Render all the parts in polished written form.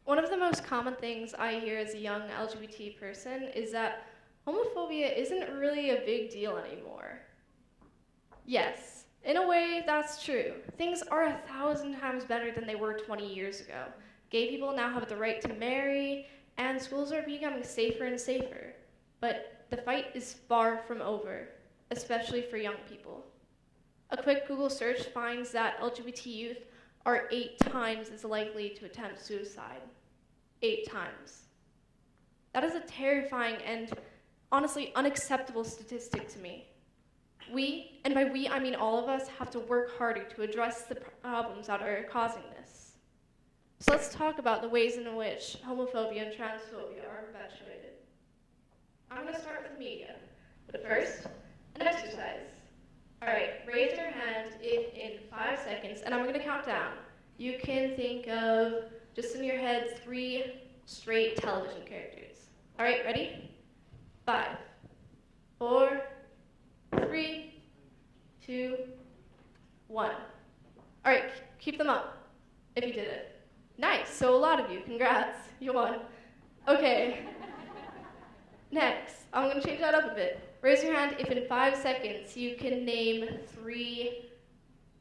One of the most common things I hear as a young LGBT person is that homophobia isn't really a big deal anymore. Yes, in a way, that's true. Things are 1,000 times better than they were 20 years ago. Gay people now have the right to marry, and schools are becoming safer and safer. But the fight is far from over, especially for young people. A quick Google search finds that LGBT youth are 8 times as likely to attempt suicide. 8 times. That is a terrifying and honestly unacceptable statistic to me. We, and by we I mean all of us, have to work harder to address the problems that are causing this. So let's talk about the ways in which homophobia and transphobia are perpetuated. I'm going to start with media, but first, an exercise. Alright, raise your hand if in 5 seconds, and I'm going to count down. You can think of, just in your head, 3 straight television characters. Alright, ready? 5, 4, 3, 2, 1. Alright, keep them up, if you did it. Nice, so a lot of you, congrats, you won. Okay, next, I'm going to change that up a bit. Raise your hand if in 5 seconds you can name 3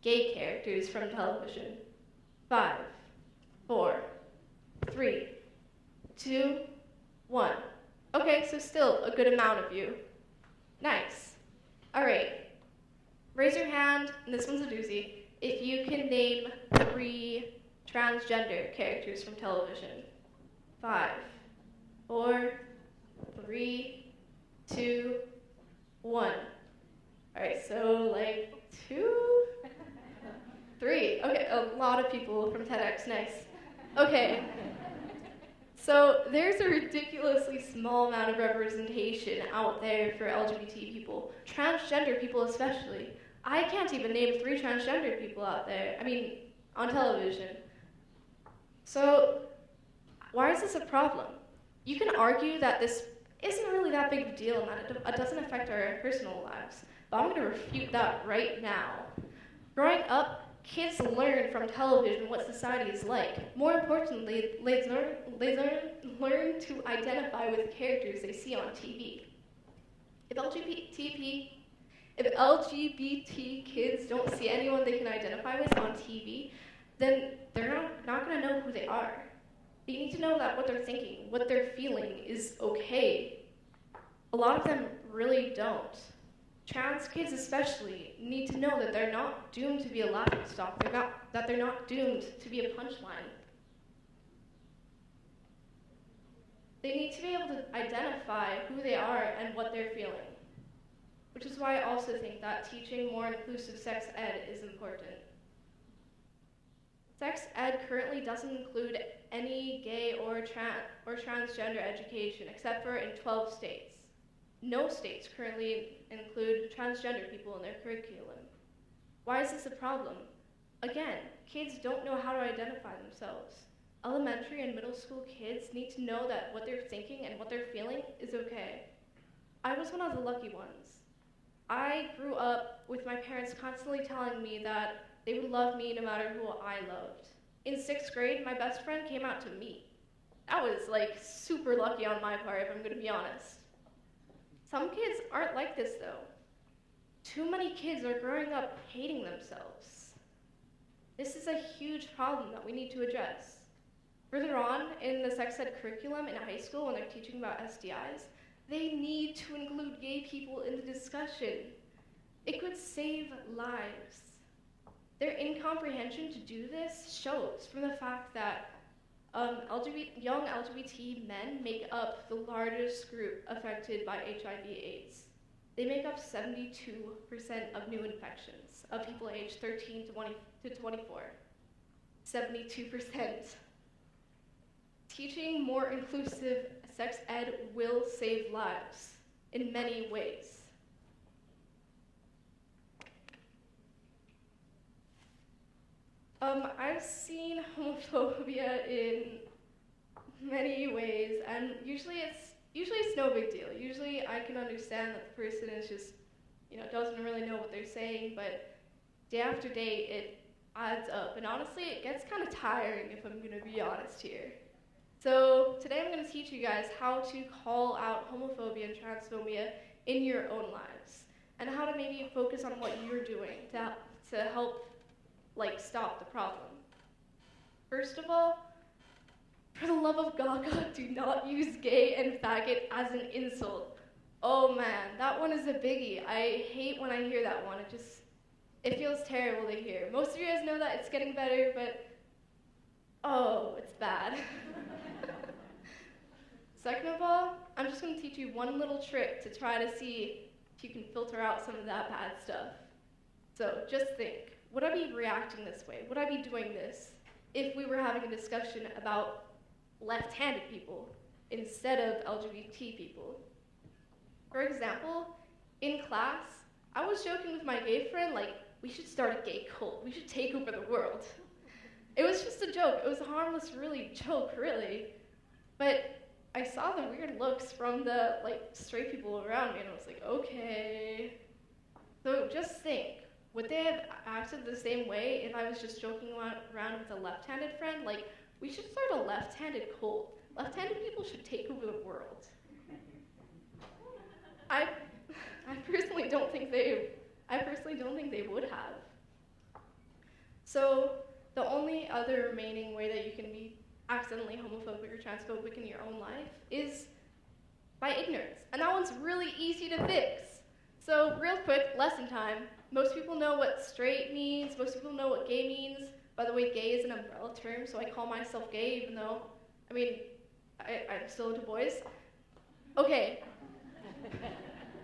gay characters from television. 5, 4, 3, 2, 1. Okay, so still a good amount of you. Nice. Alright, raise your hand, and this one's a doozy, if you can name 3 transgender characters from television. 5, 4, 3, 2, 1. Alright, so like 2, 3. Okay, a lot of people from TEDx, nice. Okay, so there's a ridiculously small amount of representation out there for LGBT people, transgender people especially. I can't even name 3 transgender people out there, on television. So, why is this a problem? You can argue that this isn't really that big of a deal and that it doesn't affect our personal lives, but I'm going to refute that right now. Growing up, kids learn from television what society is like. More importantly, they learn to identify with characters they see on TV. If LGBT kids don't see anyone they can identify with on TV, then they're not going to know who they are. They need to know that what they're thinking, what they're feeling is okay. A lot of them really don't. Trans kids especially need to know that they're not doomed to be a laughingstock, that they're not doomed to be a punchline. They need to be able to identify who they are and what they're feeling. Which is why I also think that teaching more inclusive sex ed is important. Sex ed currently doesn't include any gay or transgender education except for in 12 states. No states currently include transgender people in their curriculum. Why is this a problem? Again, kids don't know how to identify themselves. Elementary and middle school kids need to know that what they're thinking and what they're feeling is okay. I was one of the lucky ones. I grew up with my parents constantly telling me that they would love me no matter who I loved. In 6th grade, my best friend came out to me. That was super lucky on my part, if I'm gonna be honest. Some kids aren't like this though. Too many kids are growing up hating themselves. This is a huge problem that we need to address. Further on in the sex ed curriculum in high school when they're teaching about STIs, they need to include gay people in the discussion. It could save lives. Their incomprehension to do this shows from the fact that young LGBT men make up the largest group affected by HIV/AIDS. They make up 72% of new infections of people aged 13 to 24. 72%. Teaching more inclusive sex ed will save lives in many ways. I've seen homophobia in many ways, and usually it's no big deal. Usually I can understand that the person is just, doesn't really know what they're saying, but day after day it adds up, and honestly it gets kind of tiring if I'm gonna be honest here. So today I'm going to teach you guys how to call out homophobia and transphobia in your own lives, and how to maybe focus on what you're doing to help stop the problem. First of all, for the love of God, do not use gay and faggot as an insult. Oh man, that one is a biggie. I hate when I hear that one. It feels terrible to hear. Most of you guys know that it's getting better, but oh, it's bad. Second of all, I'm just going to teach you one little trick to try to see if you can filter out some of that bad stuff. So just think, would I be reacting this way? Would I be doing this if we were having a discussion about left-handed people instead of LGBT people? For example, in class, I was joking with my gay friend, we should start a gay cult. We should take over the world. It was just a joke. It was a harmless, joke, really. But I saw the weird looks from the straight people around me, and I was like, okay. So just think, would they have acted the same way if I was just joking around with a left-handed friend? We should start a left-handed cult. Left-handed people should take over the world. I personally don't think they would have. So the only other remaining way that you can be accidentally homophobic or transphobic in your own life is by ignorance. And that one's really easy to fix. So real quick, lesson time. Most people know what straight means. Most people know what gay means. By the way, gay is an umbrella term, so I call myself gay even though, I'm still into boys. Okay.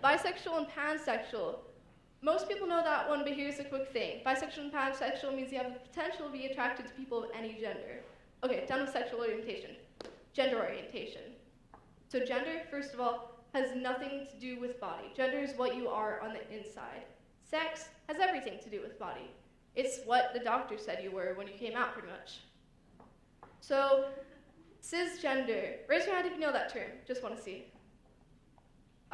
Bisexual and pansexual. Most people know that one, but here's a quick thing. Bisexual and pansexual means you have the potential to be attracted to people of any gender. Okay, done with sexual orientation. Gender orientation. So gender, first of all, has nothing to do with body. Gender is what you are on the inside. Sex has everything to do with body. It's what the doctor said you were when you came out, pretty much. So, cisgender. Raise your hand if you know that term. Just want to see.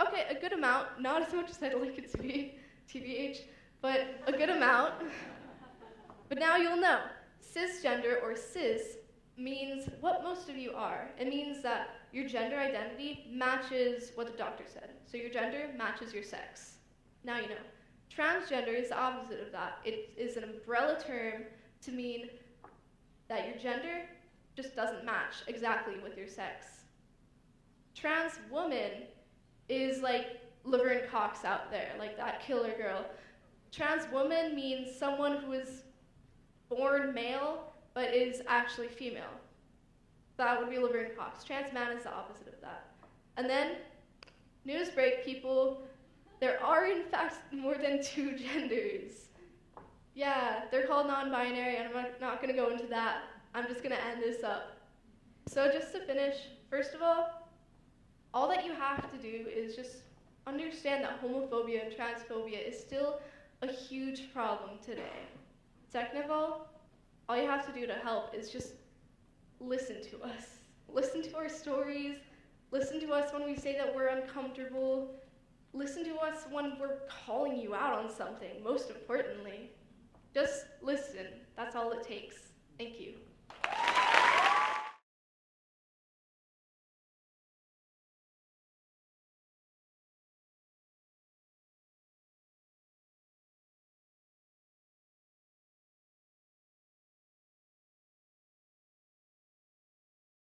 Okay, a good amount. Not as much as I'd like it to be, TBH, but a good amount. But now you'll know. Cisgender, or cis, means what most of you are. It means that your gender identity matches what the doctor said. So your gender matches your sex. Now you know. Transgender is the opposite of that. It is an umbrella term to mean that your gender just doesn't match exactly with your sex. Trans woman is like Laverne Cox out there, like that killer girl. Trans woman means someone who is born male but is actually female. That would be Laverne Cox. Trans man is the opposite of that. And then, news break, people, there are in fact more than 2 genders. Yeah, they're called non-binary, and I'm not going to go into that. I'm just going to end this up. So just to finish, first of all that you have to do is just understand that homophobia and transphobia is still a huge problem today. Second of all you have to do to help is just listen to us. Listen to our stories. Listen to us when we say that we're uncomfortable. Listen to us when we're calling you out on something, most importantly. Just listen. That's all it takes. Thank you.